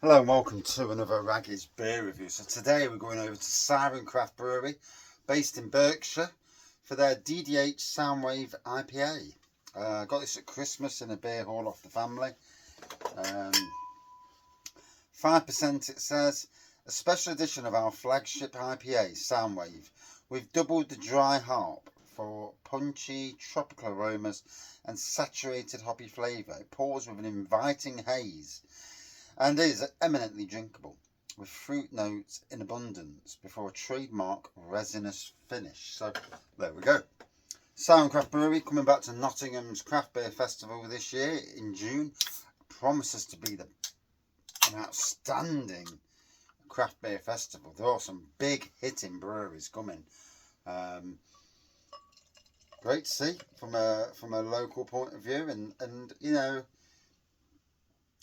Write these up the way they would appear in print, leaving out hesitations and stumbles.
Hello and welcome to another Ragged's beer review. So today we're going over to Siren Craft Brewery, based in Berkshire, for their DDH Soundwave IPA. I got this at Christmas in a beer hall off the family. 5% it says, a special edition of our flagship IPA, Soundwave. We've doubled the dry hop for punchy tropical aromas and saturated hoppy flavour. It pours with an inviting haze and is eminently drinkable, with fruit notes in abundance before a trademark resinous finish. So there we go. Siren Craft Brewery coming back to Nottingham's Craft Beer Festival this year in June. Promises to be an outstanding craft beer festival. There are some big hitting breweries coming. Great to see from a local point of view, and you know,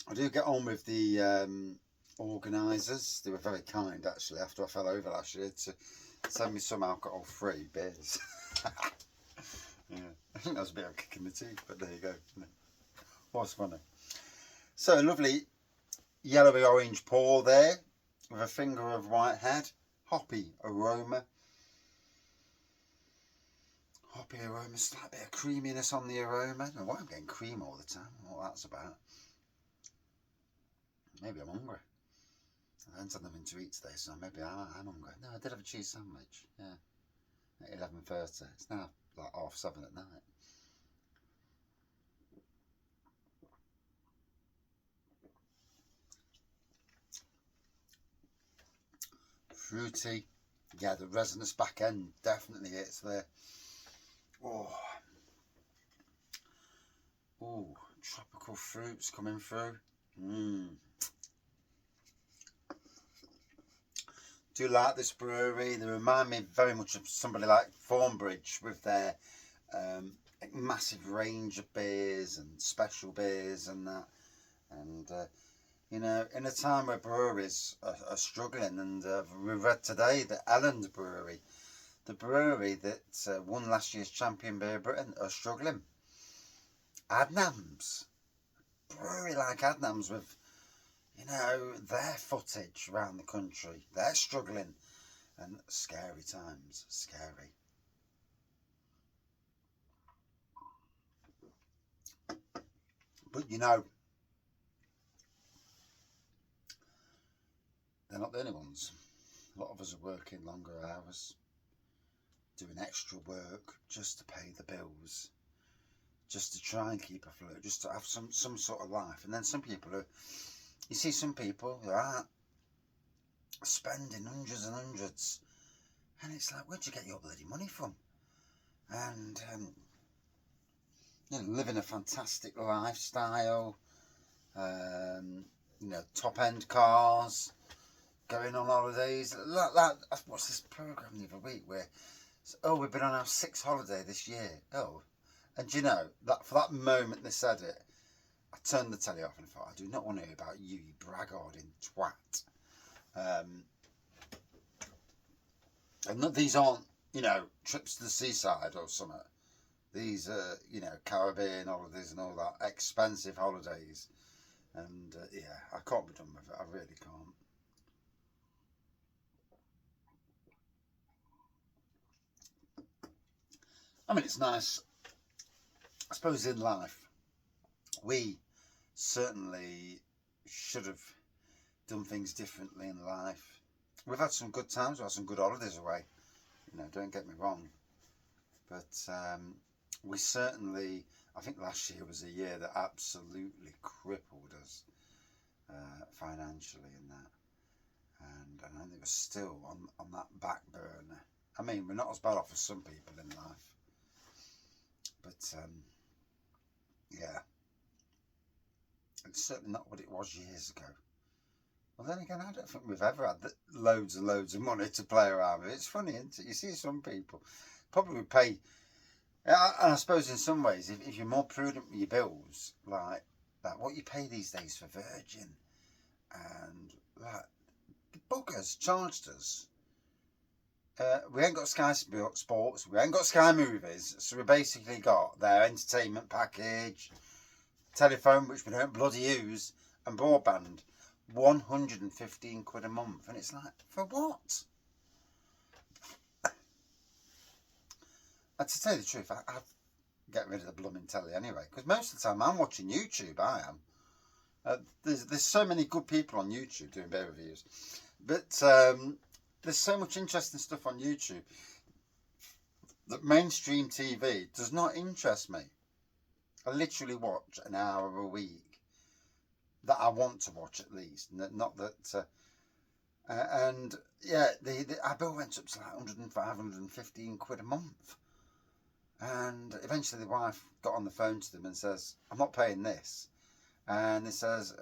I do get on with the organisers. They were very kind, actually, after I fell over last year, to send me some alcohol-free beers. Yeah, I think that was a bit of a kick in the teeth, but there you go. Was funny. So, a lovely yellowy orange pour there, with a finger of white head. Hoppy aroma. Hoppy aroma, slight bit of creaminess on the aroma. I don't know why I'm getting cream all the time. I don't know what that's about. Maybe I'm hungry. I haven't had nothing to eat today, so maybe I'm hungry. No, I did have a cheese sandwich. Yeah, at 11:30. It's now like 7:30 at night. Fruity. Yeah, the resinous back end definitely hits there. Oh, tropical fruits coming through. Do like this brewery. They remind me very much of somebody like Thornbridge with their massive range of beers and special beers and that. And you know, in a time where breweries are struggling, and we read today that Ellen's Brewery, the brewery that won last year's Champion Beer Britain, are struggling. Adnams, brewery like Adnams with, you know, their footage around the country, they're struggling, and scary times, scary. But you know, they're not the only ones. A lot of us are working longer hours, doing extra work just to pay the bills, just to try and keep afloat, just to have some sort of life. And then some people are, you see some people who are spending hundreds and hundreds, and it's like, where'd you get your bloody money from? And you know, living a fantastic lifestyle, you know, top end cars, going on holidays. I watched this program the other week where, oh, we've been on our 6th holiday this year. Oh, and you know, that for that moment they said it, I turned the telly off and thought, I do not want to hear about you, you braggarding twat. And these aren't, you know, trips to the seaside or something. These are, you know, Caribbean holidays and all that, expensive holidays. And yeah, I can't be done with it. I really can't. I mean, it's nice. I suppose in life, we certainly should have done things differently in life. We've had some good times, we've had some good holidays away, you know, don't get me wrong. But we certainly, I think last year was a year that absolutely crippled us financially in that. And I think we're still on that back burner. I mean, we're not as bad off as some people in life. But yeah, it's certainly not what it was years ago. Well, then again, I don't think we've ever had loads and loads of money to play around with. It's funny, isn't it? You see some people probably would pay, and I suppose in some ways, if you're more prudent with your bills, like what you pay these days for Virgin, and like the buggers charged us. We ain't got Sky Sports, we ain't got Sky Movies, so we basically got their entertainment package, telephone, which we don't bloody use, and broadband. 115 quid a month, and it's like, for what? And to tell you the truth, I'd get rid of the blooming telly anyway, because most of the time I'm watching YouTube. I am. There's so many good people on YouTube doing beer reviews, but there's so much interesting stuff on YouTube that mainstream TV does not interest me. I literally watch an hour a week that I want to watch, at least, not that. And yeah, our bill went up to like 115 quid a month. And eventually the wife got on the phone to them and says, I'm not paying this. And it says,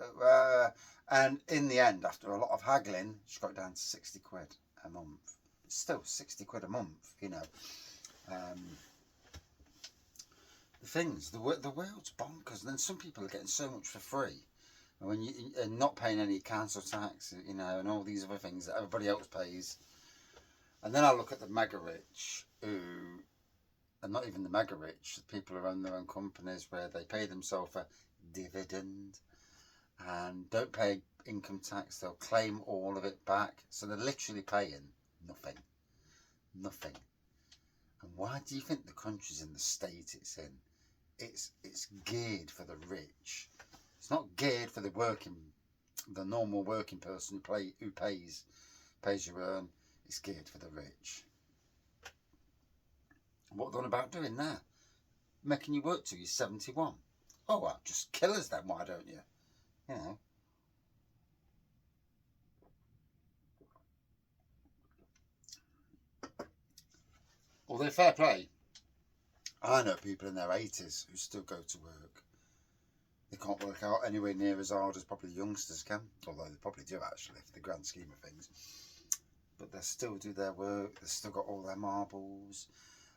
and in the end, after a lot of haggling, she got down to 60 quid a month. It's still 60 quid a month, you know. The things, the world's bonkers. And then some people are getting so much for free. And when you're not paying any council tax, you know, and all these other things that everybody else pays. And then I look at the mega rich who, and not even the mega rich, the people who own their own companies where they pay themselves a dividend and don't pay income tax. They'll claim all of it back. So they're literally paying nothing. Nothing. And why do you think the country's in the state it's in? It's geared for the rich. It's not geared for the normal working person who pays your earn. It's geared for the rich. What are they on about doing there? Making you work till you're 71. Oh, well, just kill us then, why don't you? You know. Although fair play, I know people in their 80s who still go to work. They can't work out anywhere near as hard as probably youngsters can, although they probably do actually, for the grand scheme of things. But they still do their work, they've still got all their marbles.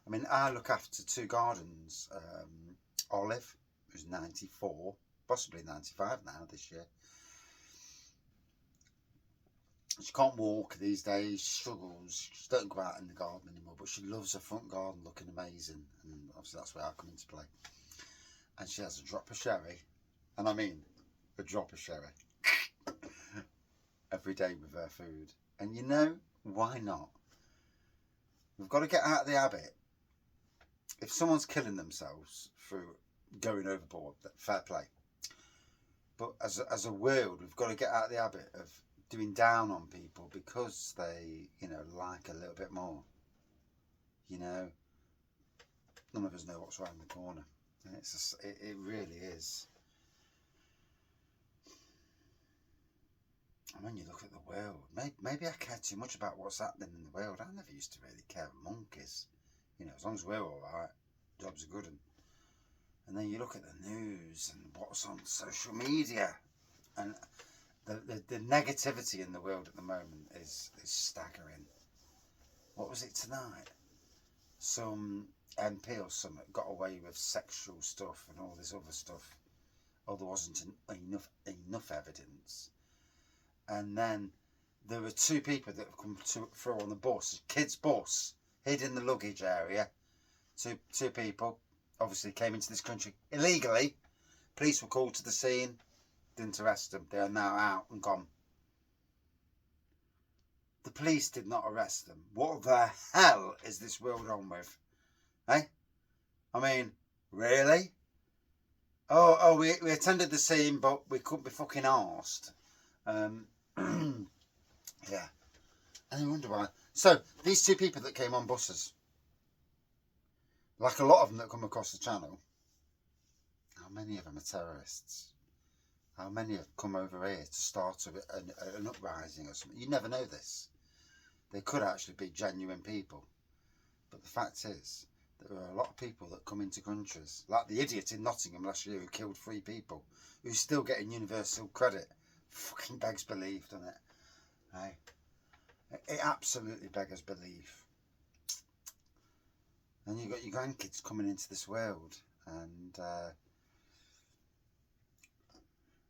I mean, I look after two gardens. Olive, who's 94, possibly 95 now this year. She can't walk these days, she struggles, she don't go out in the garden anymore, but she loves her front garden looking amazing, and obviously that's where I come into play. And she has a drop of sherry, and I mean a drop of sherry, every day with her food. And you know, why not? We've got to get out of the habit. If someone's killing themselves through going overboard, fair play. But as a world, we've got to get out of the habit of doing down on people because they, you know, like a little bit more. You know, none of us know what's around the corner. And it really is. And when you look at the world, maybe I care too much about what's happening in the world. I never used to really care about monkeys. You know, as long as we're all right, jobs are good. And then you look at the news and what's on social media, and the negativity in the world at the moment is staggering. What was it tonight? Some MP or something got away with sexual stuff and all this other stuff. Oh, there wasn't enough evidence. And then there were two people that have come through on the bus, a kid's bus, hid in the luggage area. Two people obviously came into this country illegally. Police were called to the scene, didn't arrest them. They are now out and gone. The police did not arrest them. What the hell is this world on with? Eh? I mean, really? Oh, we attended the scene, but we couldn't be fucking arsed. Yeah. And I wonder why. So, these two people that came on buses, like a lot of them that come across the channel, how many of them are terrorists? How many have come over here to start an uprising or something? You never know this. They could actually be genuine people. But the fact is, there are a lot of people that come into countries, like the idiot in Nottingham last year who killed 3 people, who's still getting universal credit. Fucking begs belief, doesn't it? Hey? It absolutely beggars belief. And you've got your grandkids coming into this world, and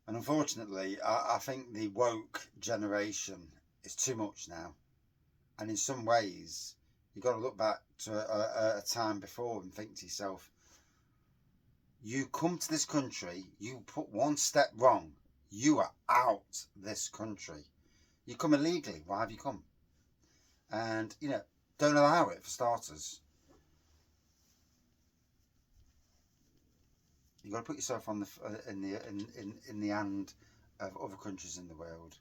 unfortunately, I think the woke generation is too much now. And in some ways, you've got to look back to a time before and think to yourself, you come to this country, you put one step wrong, You are out this country. You come illegally. Why have you come? And, you know, don't allow it for starters. You've got to put yourself on the in the hand of other countries in the world.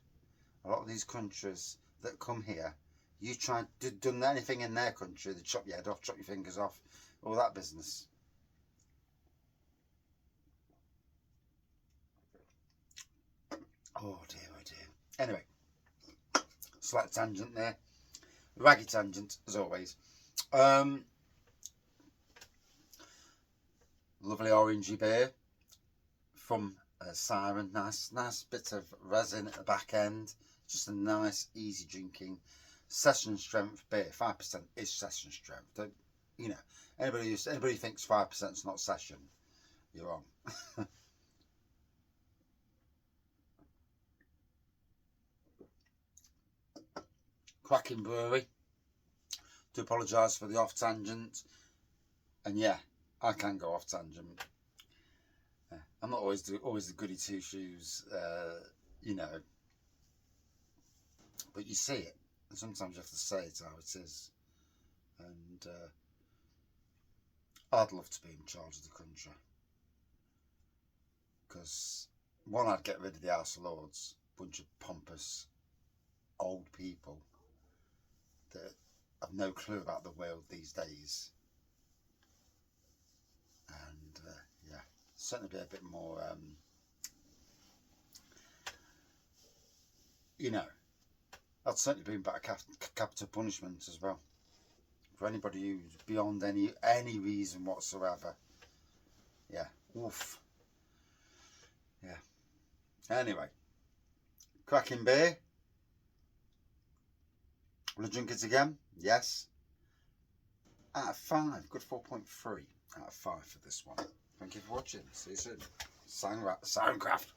A lot of these countries that come here, you try and done anything in their country, they chop your head off, chop your fingers off, all that business. Oh dear, oh dear. Anyway, slight tangent there. Raggy tangent, as always. Lovely orangey beer from Siren. Nice bit of resin at the back end. Just a nice, easy drinking, session strength beer. 5% is session strength. Don't, you know, anybody who thinks 5% is not session, you're wrong. Cracking brewery. Do apologise for the off tangent. And yeah, I can go off tangent. I'm not always the goody two shoes, you know. But you see it, and sometimes you have to say it how it is. And I'd love to be in charge of the country, because one, I'd get rid of the House of Lords, bunch of pompous old people that have no clue about the world these days. And yeah, certainly be a bit more, you know, I'd certainly bring back capital punishment as well for anybody who's beyond any reason whatsoever. Yeah, oof. Yeah. Anyway, cracking beer. Will I drink it again? Yes. Out of 5, good 4.3 out of 5 for this one. Thank you for watching. See you soon. Siren Craft.